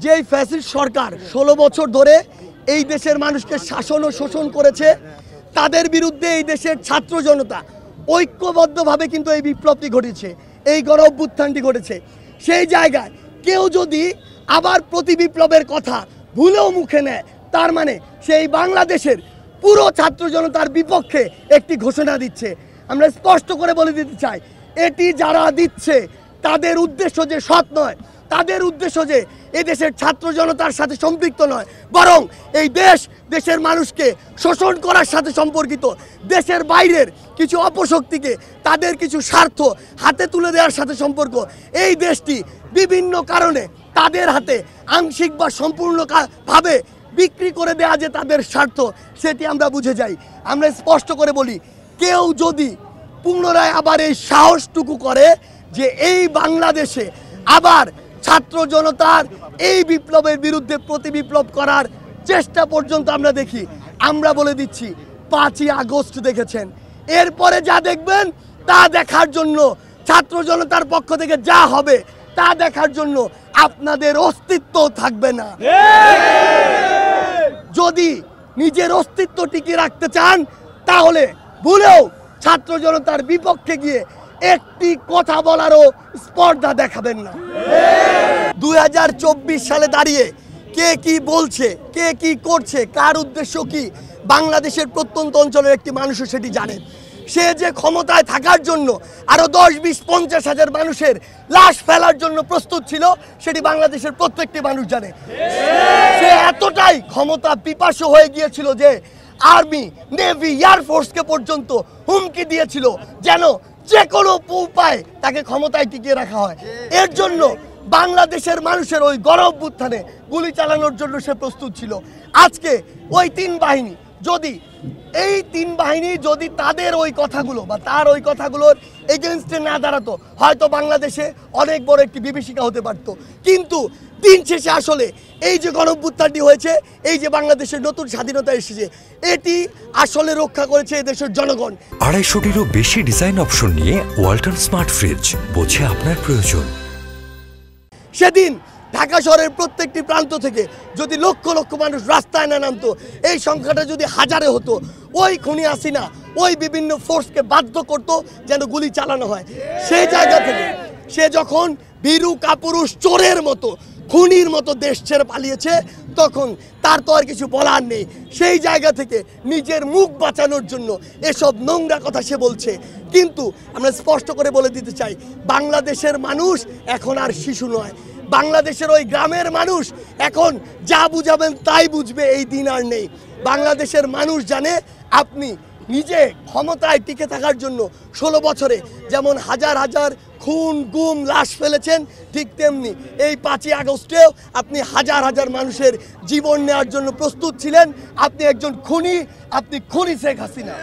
যেই ফ্যাসিস্ট সরকার 16 বছর ধরে এই দেশের মানুষকে শাসন ও শোষণ করেছে, তাদের বিরুদ্ধে এই দেশের ছাত্র জনতা ঐক্যবদ্ধভাবে কিন্তু এই বিপ্লবটি ঘটেছে, এই গণ অভ্যুত্থানটি ঘটেছে। সেই জায়গায় কেউ যদি আবার প্রতি বিপ্লবের কথা ভুলেও মুখে নেয়, তার মানে সেই বাংলাদেশের পুরো ছাত্র জনতার বিপক্ষে একটি ঘোষণা দিচ্ছে। আমরা স্পষ্ট করে বলে দিতে চাই, এটি যারা দিচ্ছে তাদের উদ্দেশ্য যে সৎ নয়, তাদের উদ্দেশ্য যে এদেশের ছাত্র জনতার সাথে সম্পৃক্ত নয়, বরং এই দেশের মানুষকে শোষণ করার সাথে সম্পর্কিত, দেশের বাইরের কিছু অপশক্তিকে তাদের কিছু স্বার্থ হাতে তুলে দেওয়ার সাথে সম্পর্ক। এই দেশটি বিভিন্ন কারণে তাদের হাতে আংশিক বা সম্পূর্ণভাবে বিক্রি করে দেওয়া যে তাদের স্বার্থ, সেটি আমরা বুঝে যাই। আমরা স্পষ্ট করে বলি, কেউ যদি পুনরায় আবার এই সাহসটুকু করে যে এই বাংলাদেশে আবার ছাত্র জনতার এই বিপ্লবের বিরুদ্ধে প্রতি বিপ্লব করার চেষ্টা পর্যন্ত আমরা দেখি, আমরা বলে দিচ্ছি 5ই আগস্ট দেখেছেন, এরপরে যা দেখবেন তা দেখার জন্য ছাত্র জনতার পক্ষ থেকে যা হবে তা দেখার জন্য আপনাদের অস্তিত্ব থাকবে না। যদি নিজের অস্তিত্ব টিকিয়ে রাখতে চান, তাহলে ভুলেও ছাত্র জনতার বিপক্ষে গিয়ে একটি কথা বলারও স্পর্ধা দেখাবেন না। 2024 সালে দাঁড়িয়ে কে কি বলছে, কে কি করছে, কার উদ্দেশ্য কি, বাংলাদেশের প্রত্যন্ত অঞ্চলের একটি মানুষও সেটি জানে। সে যে ক্ষমতায় থাকার জন্য আরো 10, 20, 50 হাজার মানুষের লাশ ফেলার জন্য প্রস্তুত ছিল, সেটি বাংলাদেশের প্রত্যেকটি মানুষ জানে। সে এতটাই ক্ষমতা পিপাসু হয়ে গিয়েছিল যে আর্মি, নেভি, এয়ারফোর্সকে পর্যন্ত হুমকি দিয়েছিল যেন যে কোনো উপায়ে তাকে ক্ষমতায় টিকিয়ে রাখা হয়। এর জন্য বাংলাদেশের মানুষের ওই গণ অভ্যুত্থানে গুলি চালানোর জন্য সে প্রস্তুত ছিল। আজকে ওই তিন বাহিনী যদি তাদের ওই কথাগুলো বা তার ওই কথাগুলোর এগেনস্টে না দাঁড়াতো, হয়তো বাংলাদেশে অনেক বড় একটি বিভীষিকা হতে পারত। কিন্তু দিন শেষে আসলে এই যে গণ অভ্যুত্থানটি হয়েছে, এই যে বাংলাদেশের নতুন স্বাধীনতা এসেছে, এটি আসলে রক্ষা করেছে এদেশের জনগণ। 250-টিরও বেশি ডিজাইন অপশন নিয়ে ওয়ালটন স্মার্ট ফ্রিজ, বোঝে আপনার প্রয়োজন। সেদিন ঢাকা শহরের প্রত্যেকটি প্রান্ত থেকে যদি লক্ষ লক্ষ মানুষ রাস্তায় না নামতো, এই সংখ্যাটা যদি হাজারে হতো, ওই খুনি হাসিনা ওই বিভিন্ন ফোর্সকে বাধ্য করতো যেন গুলি চালানো হয়। সেই জায়গা থেকে সে যখন বীরু কাপুরুষ চোরের মতো, খুনির মতো দেশ ছেড়ে পালিয়েছে, তখন তার তো আর কিছু বলার নেই। সেই জায়গা থেকে নিজের মুখ বাঁচানোর জন্য এসব নোংরা কথা সে বলছে। কিন্তু আমরা স্পষ্ট করে বলে দিতে চাই, বাংলাদেশের মানুষ এখন আর শিশু নয়। বাংলাদেশের ওই গ্রামের মানুষ এখন যা বুঝাবেন তাই বুঝবে, এই দিন আর নেই। বাংলাদেশের মানুষ জানে, আপনি নিজে ক্ষমতায় টিকে থাকার জন্য 16 বছরে যেমন হাজার হাজার খুন, গুম, লাশ ফেলেছেন, ঠিক তেমনি এই 5ই আগস্টেও আপনি হাজার হাজার মানুষের জীবন নেওয়ার জন্য প্রস্তুত ছিলেন। আপনি একজন খুনি, আপনি খুনি শেখ হাসিনা।